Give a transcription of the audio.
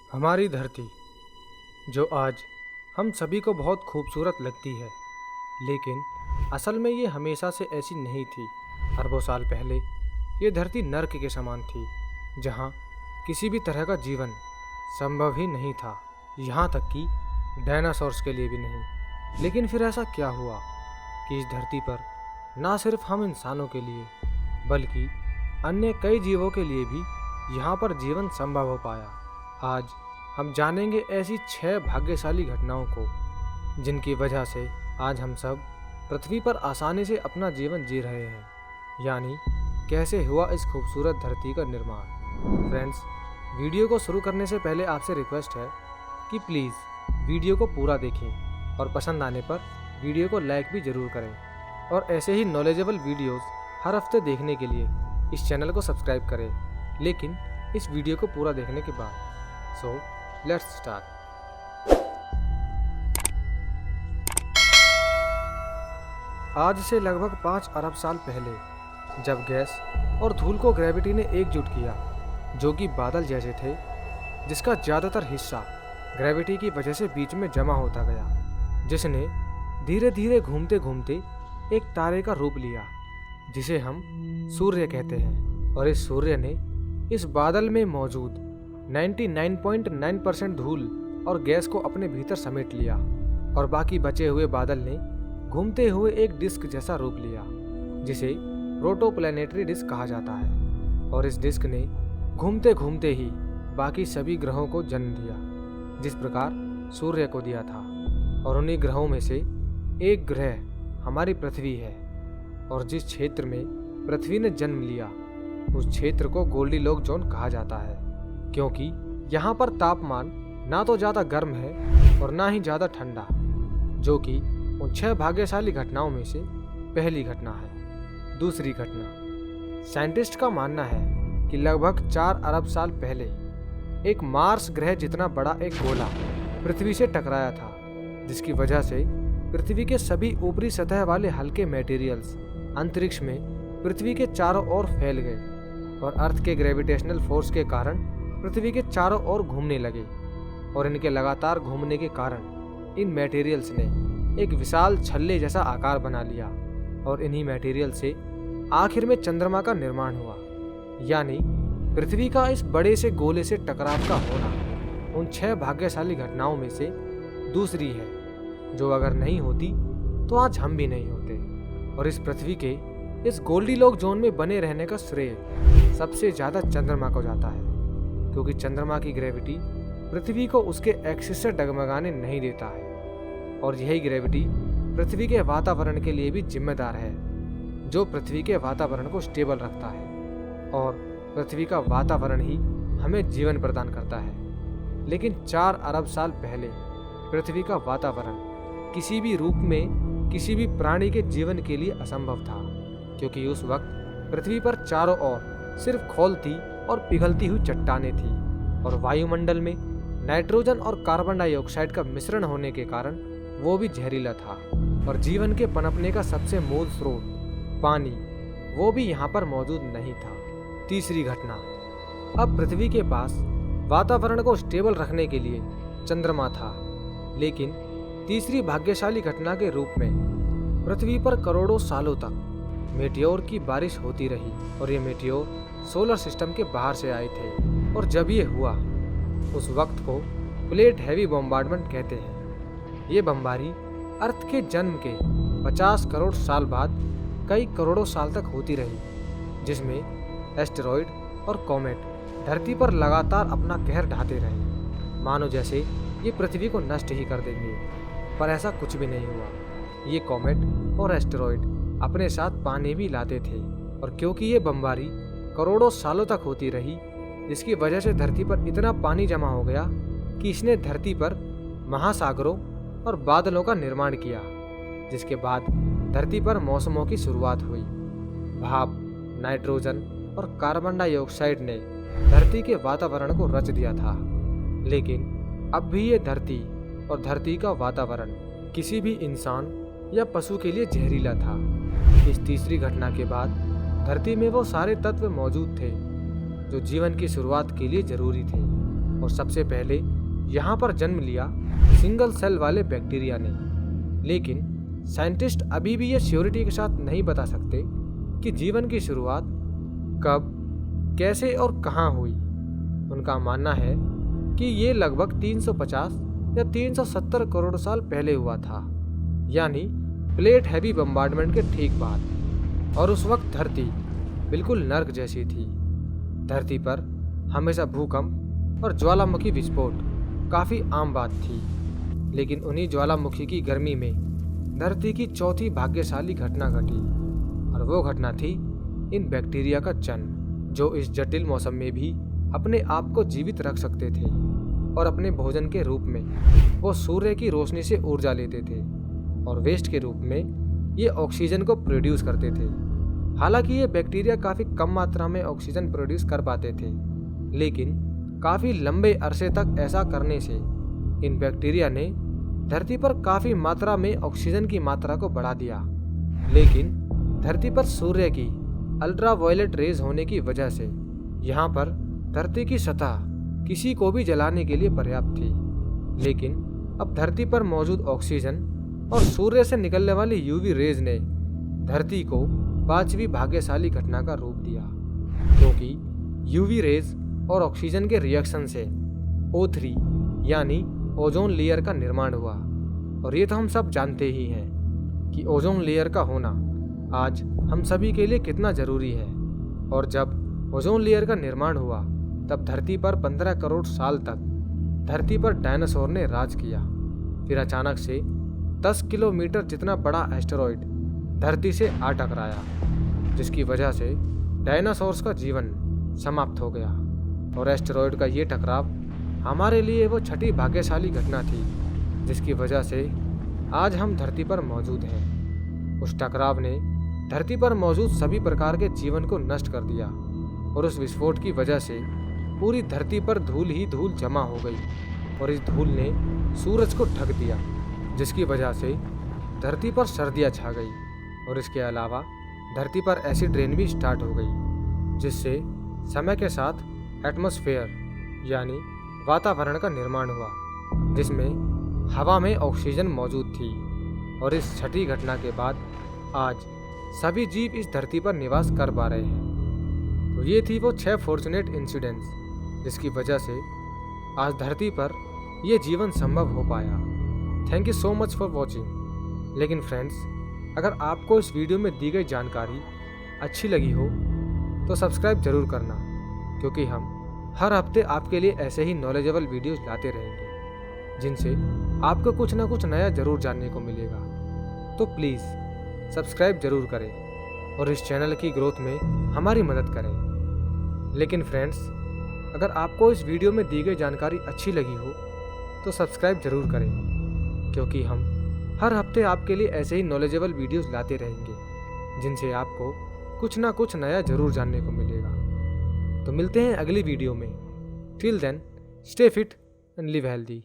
हमारी धरती जो आज हम सभी को बहुत खूबसूरत लगती है, लेकिन असल में ये हमेशा से ऐसी नहीं थी। अरबों साल पहले ये धरती नर्क के समान थी, जहाँ किसी भी तरह का जीवन संभव ही नहीं था, यहाँ तक कि डायनासोर्स के लिए भी नहीं। लेकिन फिर ऐसा क्या हुआ कि इस धरती पर ना सिर्फ हम इंसानों के लिए बल्कि अन्य कई जीवों के लिए भी यहाँ पर जीवन संभव हो पाया। आज हम जानेंगे ऐसी 6 भाग्यशाली घटनाओं को जिनकी वजह से आज हम सब पृथ्वी पर आसानी से अपना जीवन जी रहे हैं, यानी कैसे हुआ इस खूबसूरत धरती का निर्माण। फ्रेंड्स, वीडियो को शुरू करने से पहले आपसे रिक्वेस्ट है कि प्लीज़ वीडियो को पूरा देखें और पसंद आने पर वीडियो को लाइक भी ज़रूर करें। और ऐसे ही नॉलेजेबल वीडियोस हर हफ्ते देखने के लिए इस चैनल को सब्सक्राइब करें, लेकिन इस वीडियो को पूरा देखने के बाद। So let's start. आज से लगभग 5 अरब साल पहले जब गैस और धूल को ग्रेविटी ने एकजुट किया, जो कि बादल जैसे थे, जिसका ज़्यादातर हिस्सा ग्रेविटी की वजह से बीच में जमा होता गया, जिसने धीरे धीरे घूमते घूमते एक तारे का रूप लिया जिसे हम सूर्य कहते हैं। और इस सूर्य ने इस बादल में मौजूद 99.9% धूल और गैस को अपने भीतर समेट लिया, और बाकी बचे हुए बादल ने घूमते हुए एक डिस्क जैसा रूप लिया जिसे प्रोटोप्लैनेटरी डिस्क कहा जाता है। और इस डिस्क ने घूमते घूमते ही बाकी सभी ग्रहों को जन्म दिया, जिस प्रकार सूर्य को दिया था। और उन्हीं ग्रहों में से एक ग्रह हमारी पृथ्वी है, और जिस क्षेत्र में पृथ्वी ने जन्म लिया उस क्षेत्र को गोल्डीलॉक जोन कहा जाता है, क्योंकि यहाँ पर तापमान ना तो ज़्यादा गर्म है और ना ही ज़्यादा ठंडा, जो कि उन 6 भाग्यशाली घटनाओं में से पहली घटना है। दूसरी घटना, साइंटिस्ट का मानना है कि लगभग 4 अरब साल पहले एक मार्स ग्रह जितना बड़ा एक गोला पृथ्वी से टकराया था, जिसकी वजह से पृथ्वी के सभी ऊपरी सतह वाले हल्के मटेरियल्स अंतरिक्ष में पृथ्वी के चारों ओर फैल गए, और अर्थ के ग्रेविटेशनल फोर्स के कारण पृथ्वी के चारों ओर घूमने लगे। और इनके लगातार घूमने के कारण इन मटेरियल्स ने एक विशाल छल्ले जैसा आकार बना लिया, और इन्हीं मटेरियल से आखिर में चंद्रमा का निर्माण हुआ। यानी पृथ्वी का इस बड़े से गोले से टकराव का होना उन 6 भाग्यशाली घटनाओं में से दूसरी है, जो अगर नहीं होती तो आज हम भी नहीं होते। और इस पृथ्वी के इस गोल्डीलॉक जोन में बने रहने का श्रेय सबसे ज़्यादा चंद्रमा को जाता है, क्योंकि चंद्रमा की ग्रेविटी पृथ्वी को उसके एक्सिस से डगमगाने नहीं देता है। और यही ग्रेविटी पृथ्वी के वातावरण के लिए भी जिम्मेदार है, जो पृथ्वी के वातावरण को स्टेबल रखता है, और पृथ्वी का वातावरण ही हमें जीवन प्रदान करता है। लेकिन 4 अरब साल पहले पृथ्वी का वातावरण किसी भी रूप में किसी भी प्राणी के जीवन के लिए असंभव था, क्योंकि उस वक्त पृथ्वी पर चारों ओर सिर्फ खौलती और पिघलती हुई चट्टानें थी, और वायुमंडल में नाइट्रोजन और कार्बन डाइऑक्साइड का मिश्रण होने के कारण वो भी जहरीला था। और जीवन के पनपने का सबसे मूल स्रोत पानी, वो भी यहाँ पर मौजूद नहीं था। तीसरी घटना, अब पृथ्वी के पास वातावरण को स्टेबल रखने के लिए चंद्रमा था, लेकिन तीसरी भाग्यशाली घटना के रूप में पृथ्वी पर करोड़ों सालों तक मेटियोर की बारिश होती रही, और ये मेटियोर सोलर सिस्टम के बाहर से आए थे। और जब ये हुआ उस वक्त को प्लेट हैवी बॉम्बार्डमेंट कहते हैं। ये बमबारी अर्थ के जन्म के 50 करोड़ साल बाद कई करोड़ों साल तक होती रही, जिसमें एस्टेरॉयड और कॉमेट धरती पर लगातार अपना कहर ढाते रहे, मानो जैसे ये पृथ्वी को नष्ट ही कर देंगे। पर ऐसा कुछ भी नहीं हुआ। ये कॉमेट और एस्टेरॉयड अपने साथ पानी भी लाते थे, और क्योंकि ये बमबारी करोड़ों सालों तक होती रही, जिसकी वजह से धरती पर इतना पानी जमा हो गया कि इसने धरती पर महासागरों और बादलों का निर्माण किया, जिसके बाद धरती पर मौसमों की शुरुआत हुई। भाप, नाइट्रोजन और कार्बन डाइऑक्साइड ने धरती के वातावरण को रच दिया था। लेकिन अब भी ये धरती और धरती का वातावरण किसी भी इंसान या पशु के लिए जहरीला था। इस तीसरी घटना के बाद धरती में वो सारे तत्व मौजूद थे जो जीवन की शुरुआत के लिए जरूरी थे, और सबसे पहले यहाँ पर जन्म लिया सिंगल सेल वाले बैक्टीरिया ने। लेकिन साइंटिस्ट अभी भी ये श्योरिटी के साथ नहीं बता सकते कि जीवन की शुरुआत कब, कैसे और कहाँ हुई। उनका मानना है कि ये लगभग 350 या 370 करोड़ साल पहले हुआ था, यानी प्लेट हैवी बम्बार्डमेंट के ठीक बाद। और उस वक्त धरती बिल्कुल नर्क जैसी थी। धरती पर हमेशा भूकंप और ज्वालामुखी विस्फोट काफ़ी आम बात थी। लेकिन उन्हीं ज्वालामुखी की गर्मी में धरती की चौथी भाग्यशाली घटना घटी, और वो घटना थी इन बैक्टीरिया का जन्म, जो इस जटिल मौसम में भी अपने आप को जीवित रख सकते थे और अपने भोजन के रूप में वो सूर्य की रोशनी से ऊर्जा लेते थे और वेस्ट के रूप में ये ऑक्सीजन को प्रोड्यूस करते थे। हालांकि ये बैक्टीरिया काफ़ी कम मात्रा में ऑक्सीजन प्रोड्यूस कर पाते थे, लेकिन काफ़ी लंबे अरसे तक ऐसा करने से इन बैक्टीरिया ने धरती पर काफ़ी मात्रा में ऑक्सीजन की मात्रा को बढ़ा दिया। लेकिन धरती पर सूर्य की अल्ट्रावायलेट रेज होने की वजह से यहाँ पर धरती की सतह किसी को भी जलाने के लिए पर्याप्त थी। लेकिन अब धरती पर मौजूद ऑक्सीजन और सूर्य से निकलने वाली यूवी रेज ने धरती को पांचवी भाग्यशाली घटना का रूप दिया, क्योंकि यूवी रेज और ऑक्सीजन के रिएक्शन से O3 यानी ओजोन लेयर का निर्माण हुआ। और ये तो हम सब जानते ही हैं कि ओजोन लेयर का होना आज हम सभी के लिए कितना ज़रूरी है। और जब ओजोन लेयर का निर्माण हुआ तब धरती पर 15 करोड़ साल तक धरती पर डायनासोर ने राज किया। फिर अचानक से 10 किलोमीटर जितना बड़ा एस्टेरॉयड धरती से आ टकराया, जिसकी वजह से डायनासोर्स का जीवन समाप्त हो गया। और एस्टेरॉयड का ये टकराव हमारे लिए वो छठी भाग्यशाली घटना थी, जिसकी वजह से आज हम धरती पर मौजूद हैं। उस टकराव ने धरती पर मौजूद सभी प्रकार के जीवन को नष्ट कर दिया, और उस विस्फोट की वजह से पूरी धरती पर धूल ही धूल जमा हो गई, और इस धूल ने सूरज को ढक दिया, जिसकी वजह से धरती पर सर्दियाँ छा गई। और इसके अलावा धरती पर एसिड रेन भी स्टार्ट हो गई, जिससे समय के साथ एटमॉस्फेयर यानी वातावरण का निर्माण हुआ, जिसमें हवा में ऑक्सीजन मौजूद थी। और इस छठी घटना के बाद आज सभी जीव इस धरती पर निवास कर पा रहे हैं। तो ये थी वो 6 फॉर्चुनेट इंसिडेंट्स, जिसकी वजह से आज धरती पर यह जीवन संभव हो पाया। Thank you so much for watching. लेकिन फ्रेंड्स, अगर आपको इस वीडियो में दी गई जानकारी अच्छी लगी हो तो सब्सक्राइब जरूर करना, क्योंकि हम हर हफ्ते आपके लिए ऐसे ही नॉलेजेबल वीडियोस लाते रहेंगे, जिनसे आपको कुछ ना कुछ नया ज़रूर जानने को मिलेगा। तो प्लीज़ सब्सक्राइब जरूर करें और इस चैनल की ग्रोथ में हमारी मदद करें। लेकिन फ्रेंड्स, अगर आपको इस वीडियो में दी गई जानकारी अच्छी लगी हो तो सब्सक्राइब जरूर करें, क्योंकि हम हर हफ्ते आपके लिए ऐसे ही नॉलेजेबल वीडियोस लाते रहेंगे, जिनसे आपको कुछ ना कुछ नया ज़रूर जानने को मिलेगा। तो मिलते हैं अगली वीडियो में। Till then, stay fit and live healthy.